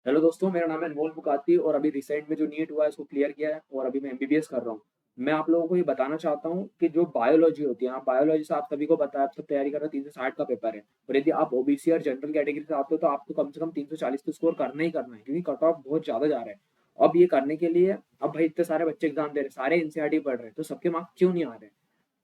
Hello दोस्तों, मेरा नाम है अनमोल मुकाती और अभी रिसेंट में जो नीट हुआ है उसको क्लियर किया है और अभी मैं एमबीबीएस कर रहा हूँ। मैं आप लोगों को ये बताना चाहता हूँ कि जो बायोलॉजी होती है, आप बायोलॉजी से आप सभी को पता है, आप सब तैयारी कर रहे हो, 360 का पेपर है। और यदि आप ओबीसी और जनरल कैटेगरी से आते हो तो आपको कम से कम 340 तो स्कोर करना ही करना है, क्योंकि कट ऑफ बहुत ज्यादा जा रहा है। अब ये करने के लिए, अब भाई इतने सारे बच्चे एग्जाम दे रहे हैं, सारे एनसीईआरटी पढ़ रहे हैं, तो सबके मार्क्स क्यों नहीं आ रहे?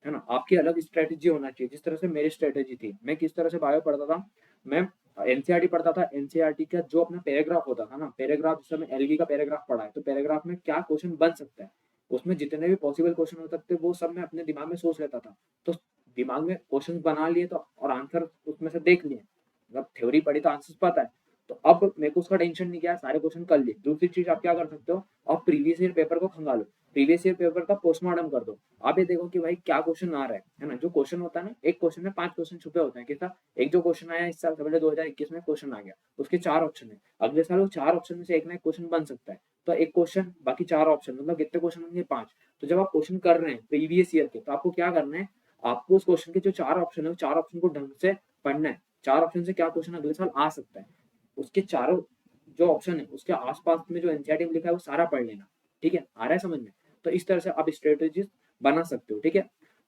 है ना? आपकी अलग स्ट्रेटेजी होना चाहिए। जिस तरह से मेरी स्ट्रेटेजी थी, मैं किस तरह से बायो पढ़ता था, मैं एनसीईआरटी पढ़ता था। एनसीईआरटी का जो अपना पैराग्राफ होता था ना, पैराग्राफ, जैसे मैं एलगी का पैराग्राफ पढ़ा है, तो पैराग्राफ में क्या क्वेश्चन बन सकता है, उसमें जितने भी पॉसिबल क्वेश्चन हो सकते वो सब मैं अपने दिमाग में सोच लेता था। तो दिमाग में क्वेश्चन बना लिए तो, और आंसर उसमें से देख लिए, मतलब थ्योरी पढ़ी तो आंसर पता है। तो अब मेरे को उसका टेंशन नहीं, किया सारे क्वेश्चन कर लिए। दूसरी चीज आप क्या कर सकते हो, आप प्रीवियस ईयर पेपर को खंगालो, प्रीवियस ईयर पेपर का पोस्टमार्टम कर दो। आप ये देखो कि भाई क्या क्वेश्चन आ रहा है ना? जो क्वेश्चन होता है ना, एक क्वेश्चन में 5 क्वेश्चन छुपे होते हैं। कितना? एक जो क्वेश्चन आया इस साल, समझ लो 2021 में क्वेश्चन आ गया, उसके 4 ऑप्शन है। अगले साल वो 4 ऑप्शन में से एक ना एक क्वेश्चन बन सकता है। तो एक क्वेश्चन बाकी 4 ऑप्शन, मतलब कितने क्वेश्चन होंगे? 5। तो जब आप क्वेश्चन कर रहे हैं प्रीवियस ईयर के, तो आपको क्या करना है, आपको उस क्वेश्चन के जो 4 ऑप्शन है, वो 4 ऑप्शन को ढंग से पढ़ना है। 4 ऑप्शन से क्या क्वेश्चन अगले साल आ सकता है, उसके चारों जो ऑप्शन है उसके आसपास में जो एनसीईआरटी में लिखा है वो सारा पढ़ लेना। ठीक है? आ रहा है समझ में? तो इस तरह से आप स्ट्रेटेजीज बना सकते हो। ठीक है?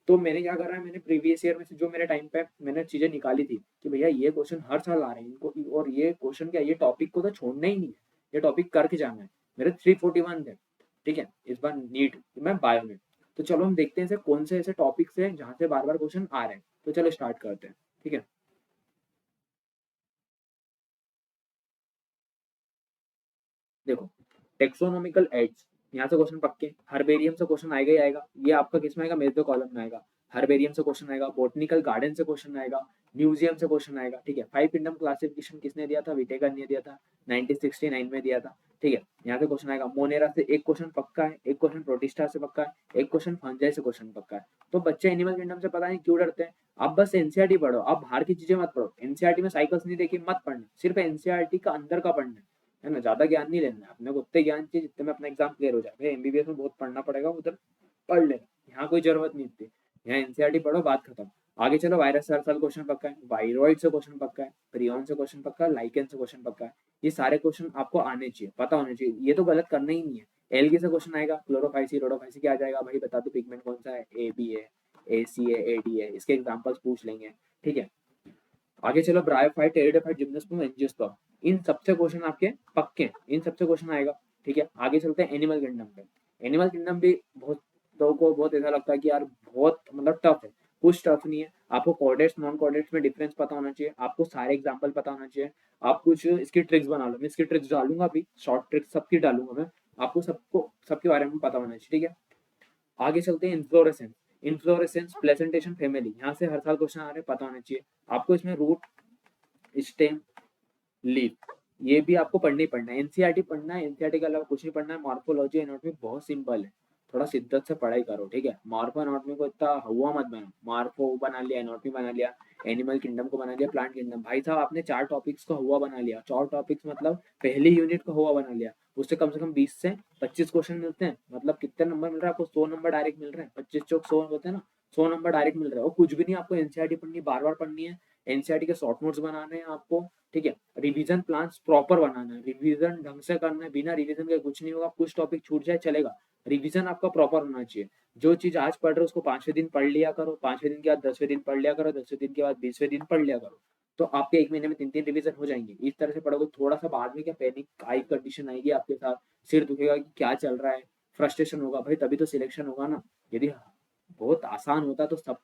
तो मैंने क्या करा है, मैंने प्रीवियस ईयर में से जो मेरे टाइम पे मैंने चीजें निकाली थी कि भैया ये क्वेश्चन हर साल आ रहे हैं इनको, और ये क्वेश्चन क्या, ये टॉपिक को तो छोड़ना ही नहीं है, ये टॉपिक करके जाना है। मेरे 341 थे। ठीक है? इस बार नीट में बायो में। तो चलो हम देखते हैं ऐसे कौन से ऐसे टॉपिक्स हैं जहाँ से बार बार क्वेश्चन आ रहे हैं। तो चलो स्टार्ट करते हैं। ठीक है? देखो, टेक्सोनोमिकल एड्स, यहाँ से क्वेश्चन पक्के। हर्बेरियम से क्वेश्चन आएगा ही आएगा। ये आपका किस में आएगा? मेजर कॉलम में आएगा। हर्बेरियम से क्वेश्चन आएगा, बोटनिकल गार्डन से क्वेश्चन आएगा, म्यूजियम से क्वेश्चन आएगा। ठीक है? 5 किंगडम क्लासिफिकेशन किसने दिया था? विटेकर ने दिया था, 1969 में दिया था। ठीक है? यहाँ से क्वेश्चन आएगा। मोनेरा से एक क्वेश्चन पक्का है, एक क्वेश्चन प्रोटिस्टा से पक्का है, एक क्वेश्चन फंजाई से क्वेश्चन पक्का है। तो बच्चे एनिमल किंगडम से पता नहीं क्यों डरते हैं। आप बस एनसीईआरटी पढ़ो, आप बाहर की चीजें मत पढ़ो। एनसीईआरटी में साइकिल्स नहीं देखी मत पढ़ना, सिर्फ एनसीईआरटी का अंदर का पढ़ना है ना? ज्यादा ज्ञान नहीं लेना है अपने को, उतने ज्ञान चाहिए जितने में अपना एग्जाम क्लियर हो जाए। भाई एमबीबीएस में बहुत पढ़ना पड़ेगा, उधर पढ़ लेना, यहाँ कोई जरूरत नहीं थी। यहाँ एनसीईआरटी पढ़ो, बात खत्म। आगे चलो, वायरस से हर साल क्वेश्चन पक्का है, वायरॉइड से क्वेश्चन पक्का है, प्रियन से क्वेश्चन पक्का है, लाइकेन से क्वेश्चन पक्का है। ये सारे क्वेश्चन आपको आने चाहिए, पता होने चाहिए, ये तो गलत करना ही नहीं है। एलगी से क्वेश्चन आएगा, क्लोरोफाइसी रोडोफाइसी क्या आ जाएगा भाई? बता दो पिगमेंट कौन सा है? ए बी है, ए सी है, ए डी है, इसके एग्जाम्पल्स पूछ लेंगे। ठीक है? आगे चलो, ब्रायोफाइट, टेरिडोफाइट, जिम्नोस्पर्म, एंजियोस्पर्म, इन सबसे क्वेश्चन आपके पक्के हैं, इन सबसे क्वेश्चन आएगा। ठीक है? आगे चलते हैं एनिमल किंगडम पे। एनिमल किंगडम भी बहुत लोगों को बहुत ऐसा लगता है कि यार बहुत मतलब टफ है। कुछ टफ नहीं है। आपको कोऑर्डिनेट्स नॉन कोऑर्डिनेट्स में डिफरेंस पता होना चाहिए, आपको सारे एग्जांपल पता होना चाहिए। आप कुछ इसकी ट्रिक्स बना लो, मैं इसकी ट्रिक्स डालूंगा अभी, शॉर्ट ट्रिक्स सबकी डालूंगा मैं। आपको सबको सबके बारे में पता होना चाहिए। ठीक है? आगे चलते हैं इन्फ्लोरेसेंस। इन्फ्लोरेसेंस प्लेसेंटेशन फैमिली, यहाँ से हर साल क्वेश्चन आ रहे हैं, पता होना चाहिए आपको। इसमें रूट, स्टेम, लीफ, ये भी आपको पढ़ना ही पढ़ना है। एनसीईआरटी पढ़ना है, एनसीईआरटी के अलावा कुछ नहीं पढ़ना है। मॉर्फोलॉजी एनाटॉमी बहुत सिंपल है, थोड़ा शिद्दत से पढ़ाई करो। ठीक है? मार्फो एनाटॉमी को इतना हुआ मत बनो। मार्फो बना लिया, एनाटॉमी बना लिया, एनिमल किंगडम को बना लिया, प्लांट किंगडम, भाई साहब आपने 4 टॉपिक्स का हुआ बना लिया। 4 टॉपिक्स मतलब पहली यूनिट का हुआ बना लिया, उससे कम से कम 20 से 25 क्वेश्चन मिलते हैं। मतलब कितने नंबर मिल रहा है आपको? 100 नंबर डायरेक्ट मिल रहे हैं। 25 चौक 100 होते हैं ना, 100 नंबर डायरेक्ट मिल रहे हैं। और कुछ भी नहीं, आपको एनसीईआरटी पढ़नी, बार बार पढ़नी है। एनसीईआरटी के शॉर्ट नोट्स बनाने हैं आपको। ठीक है? रिवीजन प्लान प्रॉपर बनाना है, रिवीजन ढंग से करना है, बिना रिवीजन के कुछ नहीं होगा। कुछ टॉपिक छूट जाए चलेगा, रिवीजन आपका प्रॉपर होना चाहिए। जो चीज आज पढ़ रहे हो उसको 5वें दिन पढ़ लिया करो, 5वें दिन के बाद 10वें दिन पढ़ लिया करो, 10वें दिन के बाद 20वें दिन पढ़ लिया करो। तो आपके एक महीने में 3-3 रिवीजन हो जाएंगे। इस तरह से पढ़ोगे, थोड़ा सा बाद में क्या पैनिक आई कंडीशन आएगी आपके साथ, सिर दुखेगा कि क्या चल रहा है, फ्रस्ट्रेशन होगा भाई, तभी तो सिलेक्शन होगा ना। यदि बहुत आसान होता तो सब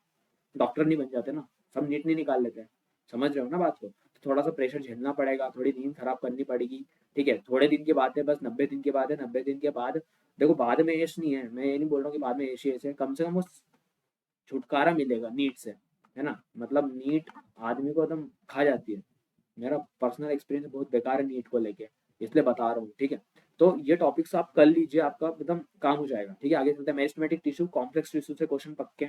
डॉक्टर नहीं बन जाते ना, सब नीट नहीं निकाल लेते हैं। समझ रहे हो ना बात को? तो थोड़ा सा प्रेशर झेलना पड़ेगा, थोड़ी नींद खराब करनी पड़ेगी। ठीक है? थोड़े दिन की बात है, बस 90 दिन के बाद है। 90 दिन के बाद देखो, बाद में ऐश नहीं है, मैं ये नहीं बोल रहा हूँ कि बाद में ऐश ही ऐसे, कम से कम वो छुटकारा मिलेगा नीट से। है ना? मतलब नीट आदमी को एकदम खा जाती है। मेरा पर्सनल एक्सपीरियंस बहुत बेकार है नीट को लेके, इसलिए बता रहा हूँ। ठीक है? तो ये टॉपिक्स आप कर लीजिए, आपका एकदम काम हो जाएगा। ठीक है? आगे चलते हैं, मेरिस्टेमेटिक टिश्यू, कॉम्प्लेक्स टिश्यू से क्वेश्चन पक्के,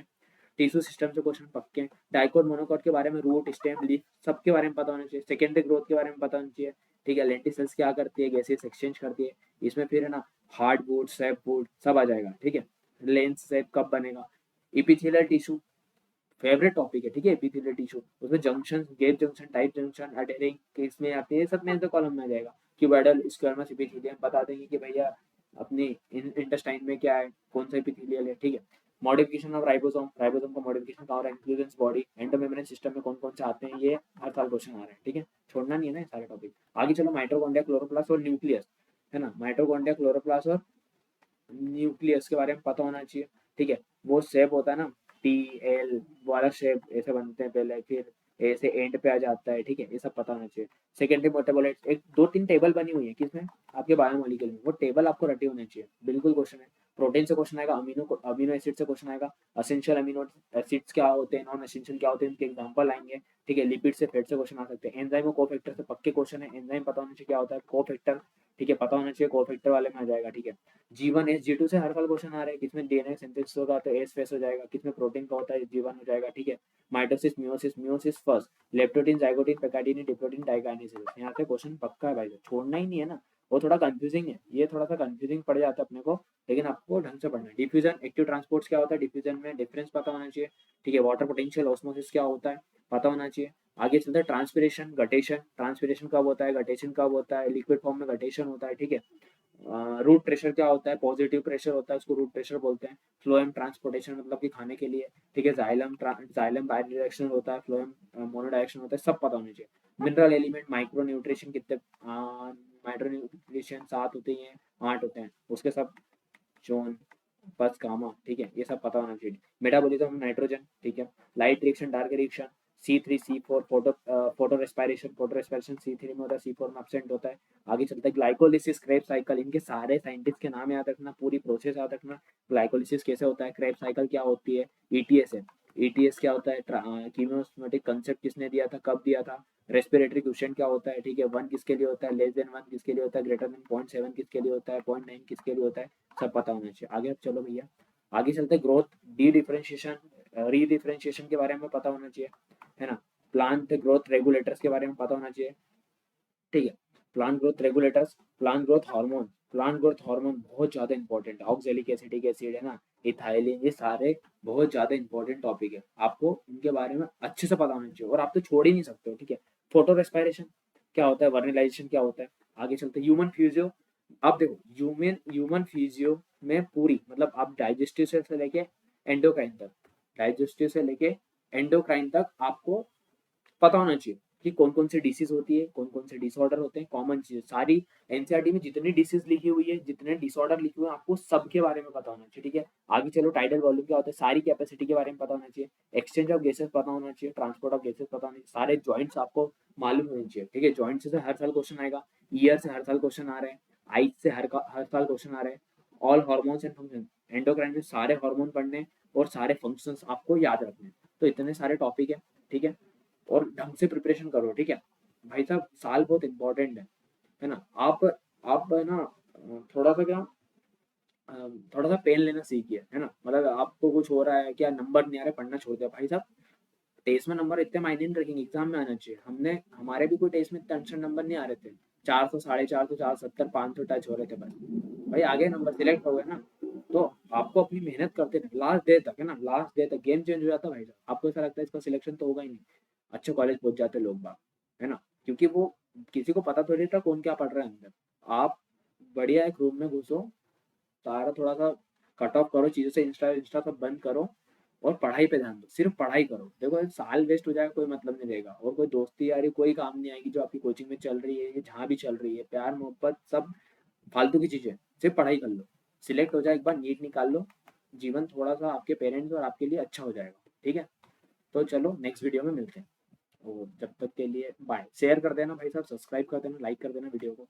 टिश्यू सिस्टम से क्वेश्चन पक्के, डाइकोट मोनोकोट के बारे में, रूट, स्टेम, लीफ, सबके बारे में पता होना चाहिए। सेकेंडरी ग्रोथ के बारे में पता होना चाहिए। ठीक है? लेंटिसेल्स क्या करती है, गैसेस एक्सचेंज करती है, इसमें फिर है ना हार्ड वुड, सैप वुड सब आ जाएगा। ठीक है? लेंस सेप कब बनेगा, इपिथेलियल टिश्यू फेवरेट टॉपिक है। ठीक है? एपिथेलियल टिश्यू, उसमें junction, gap junction, tight junction, adhering किस में आती है, सब मेन कॉलम में आ जाएगा। क्यूबॉइडल स्क्वामस एपिथेलियम बता देंगे कि भैया अपनी इंटेस्टाइन में क्या है, कौन सा एपिथेलियल है, ठीक है। मॉडिफिकेशन ऑफ राइबोसोम, राइबोसोम का मॉडिफिकेशन कहाँ हो रहा है, इंक्लूजन्स बॉडी, एंडोमेम्ब्रेन सिस्टम में कौन कौन से आते हैं, ये हर साल क्वेश्चन आ रहे हैं, ठीक है, छोड़ना नहीं है ना ये सारे टॉपिक। आगे चलो, माइटोकॉन्ड्रिया, क्लोरोप्लास्ट और न्यूक्लियस, है ना, माइटोकॉन्ड्रिया, क्लोरोप्लास्ट और न्यूक्लियस के बारे में पता होना चाहिए, ठीक है। वो शेप होता है ना, टी एल वाला शेप ऐसे बनते हैं पहले, फिर ऐसे एंड पे आ जाता है, ठीक है, ये सब पता होना चाहिए। सेकेंडरी मेटाबोलाइट्स, एक दो तीन टेबल बनी हुई है किसमें, आपके बायोमोलिक्यूल में, वो टेबल आपको रटे होने चाहिए, बिल्कुल क्वेश्चन है। प्रोटीन से क्वेश्चन आएगा, अमीनो एसिड से क्वेश्चन आएगा, असेंशियल अमीनो एसिड्स क्या होते हैं, नॉन एसेंशियल क्या होते हैं, उनके एग्जांपल आएंगे, ठीक है। लिपिड से फैट से क्वेश्चन आ सकते हैं। एंजाइम और कोफैक्टर से पक्के क्वेश्चन है, एंजाइम पता होना चाहिए क्या होता है, कोफैक्टर, ठीक है, पता होना चाहिए, कोफैक्टर वाले में आ जाएगा, ठीक है। जीवन एस जी टू से हर साल क्वेश्चन आ रहे हैं, किसमें डीएनए सिंथेसिस होगा तो एस फेस हो जाएगा, किसमें प्रोटीन का होता है जीवन हो जाएगा, ठीक है। Mitosis, meiosis, meiosis first, leptotene, zygotene, pachytene, diplotene, diakinesis, यहाँ से क्वेश्चन पक्का है भाई, छोड़ना ही नहीं है ना। वो थोड़ा कंफ्यूजिंग है, ये थोड़ा सा कंफ्यूजिंग पड़ जाता है अपने को, लेकिन आपको ढंग से पढ़ना है। डिफ्यूजन, एक्टिव ट्रांसपोर्ट्स क्या होता है, डिफ्यूजन में डिफरेंस पता होना चाहिए, ठीक है। वाटर पोटेंशियल, ऑस्मोसिस क्या होता है पता होना चाहिए। आगे चलता है ट्रांसपिरेशन, गटेशन, ट्रांसपिरेशन कब होता है, गटेशन कब होता है, लिक्विड फॉर्म में गटेशन होता है, ठीक है। रूट प्रेशर क्या होता है, पॉजिटिव प्रेशर होता है, उसको रूट प्रेशर बोलते हैं। फ्लोएम ट्रांसपोर्टेशन मतलब कि खाने के लिए, ठीक है। जाइलम बाई डायरेक्शनल होता है, फ्लोएम मोनोडायरेक्शनल होता है, सब पता होने चाहिए। मिनरल एलिमेंट, माइक्रो न्यूट्रिशन कितने, माइक्रो न्यूट्रिशन 7 होते हैं, 8 होते हैं, उसके सब जोन, बस गामा, ठीक है, ये सब पता होना चाहिए। मेटाबॉलिज्म नाइट्रोजन, ठीक है। Light reaction, dark reaction, C3C4, photo respiration, C3 में होता है, C4 में एब्सेंट होता है। आगे चलता है ग्लाइकोलिसिस, क्रेब साइकिल, इनके सारे साइंटिस्ट के नाम याद रखना, पूरी प्रोसेस याद रखना। ग्लाइकोलिसिस कैसे होता है, क्रेब साइकिल क्या होती है, ईटीएस है, ईटीएस क्या होता है, कीमोस्मेटिक कंसेप्ट किसने दिया था, कब दिया था। रेस्पिरेटरी क्वेश्चन क्या होता है, ठीक है, 1 किसके लिए होता है, लेस देन 1 किसके लिए होता है, ग्रेटर देन 0.7 किसके लिए होता है, 0.9 किसके लिए होता है, सब पता होना चाहिए। आगे अब चलो भैया, आगे चलते हैं ग्रोथ, डी डिफरेंशिएशन, री डिफरेंशिएशन के बारे में पता होना चाहिए, है ना। प्लांट ग्रोथ रेगुलेटर्स के बारे में पता होना चाहिए, ठीक है। Plant growth regulators, plant growth hormone, plant growth hormone बहुत ज्यादा इंपॉर्टेंट है, ऑक्सैलिक एसिटिक एसिड है ना, इथाइलिन, ये सारे बहुत ज्यादा इंपॉर्टेंट टॉपिक है, आपको इनके बारे में अच्छे से पता होना चाहिए और आप तो छोड़ ही नहीं सकते हो, ठीक है। फोटो रेस्पिरेशन क्या होता है, वर्निलाइजेशन क्या होता है। आगे चलते ह्यूमन फ्यूजियो, आप देखो ह्यूमन ह्यूमन फिजियो में पूरी, मतलब आप डाइजेस्टिव से लेके एंडोक्राइन तक, डाइजेस्टिव से लेके एंडोक्राइन तक आपको पता होना चाहिए कि कौन कौन सी डिसीज होती है, कौन कौन से डिसऑर्डर होते हैं, कॉमन चीज सारी। एनसीईआरटी में जितनी डिसीज लिखी हुई है, जितने डिसऑर्डर लिखे हुए हैं, आपको सबके बारे में पता होना चाहिए, ठीक है। आगे चलो, टाइडल वॉल्यूम क्या होता है, सारी कैपेसिटी के बारे में पता होना चाहिए। एक्सचेंज ऑफ गैसेस पता होना चाहिए, ट्रांसपोर्ट ऑफ गैसेस पता होना चाहिए, सारे जॉइंट्स आपको मालूम होने चाहिए, ठीक है। जॉइंट से हर साल क्वेश्चन आएगा, ईयर से हर साल क्वेश्चन आ रहे हैं, आइज से हर साल क्वेश्चन आ रहे हैं। All hormones and function, endocrine में सारे हार्मोन पढ़ने और सारे फंक्शंस आपको याद रखने, तो इतने सारे टॉपिक है, ठीक है। और ढंग से प्रिपरेशन करो, ठीक है भाई साहब, साल बहुत इंपॉर्टेंट है ना। आप है ना, थोड़ा सा क्या, थोड़ा सा पेन लेना सीखिए, है ना, मतलब आपको कुछ हो रहा है क्या, नंबर नहीं आ रहे, पढ़ना छोड़ दिया भाई साहब, टेस्ट में नंबर इतने मायने नहीं रखेंगे, एग्जाम में आना चाहिए। हमने हमारे भी कोई टेस्ट में इतने अच्छे नंबर नहीं आ रहे थे, 400, 450, 470, 500 टच हो रहे थे बस, भाई आगे नंबर सिलेक्ट हो गए ना, तो आपको अपनी मेहनत करते रहे लास्ट डे तक, है ना, लास्ट डे तक गेम चेंज हो जाता है भाई साहब। आपको ऐसा लगता है इसका सिलेक्शन तो होगा ही नहीं, अच्छे कॉलेज पहुंच जाते लोग बाग, है ना, क्योंकि वो किसी को पता थोड़ी था कौन क्या पढ़ रहा है अंदर। आप बढ़िया एक रूम में घुसो, सारा थोड़ा सा कट ऑफ करो चीजों से, इंस्टा इंस्टा सब बंद करो और पढ़ाई पे ध्यान दो, सिर्फ पढ़ाई करो। देखो साल वेस्ट हो जाएगा, कोई मतलब नहीं रहेगा, और कोई दोस्ती यारी कोई काम नहीं आएगी जो आपकी कोचिंग में चल रही है, जहाँ भी चल रही है, प्यार मोहब्बत सब फालतू की चीजें, सिर्फ पढ़ाई कर लो, सिलेक्ट हो जाए एक बार, नीट निकाल लो, जीवन थोड़ा सा आपके पेरेंट्स और आपके लिए अच्छा हो जाएगा, ठीक है। तो चलो नेक्स्ट वीडियो में मिलते हैं, और जब तक के लिए बाय। शेयर कर देना भाई साहब, सब्सक्राइब कर देना, लाइक कर देना वीडियो को।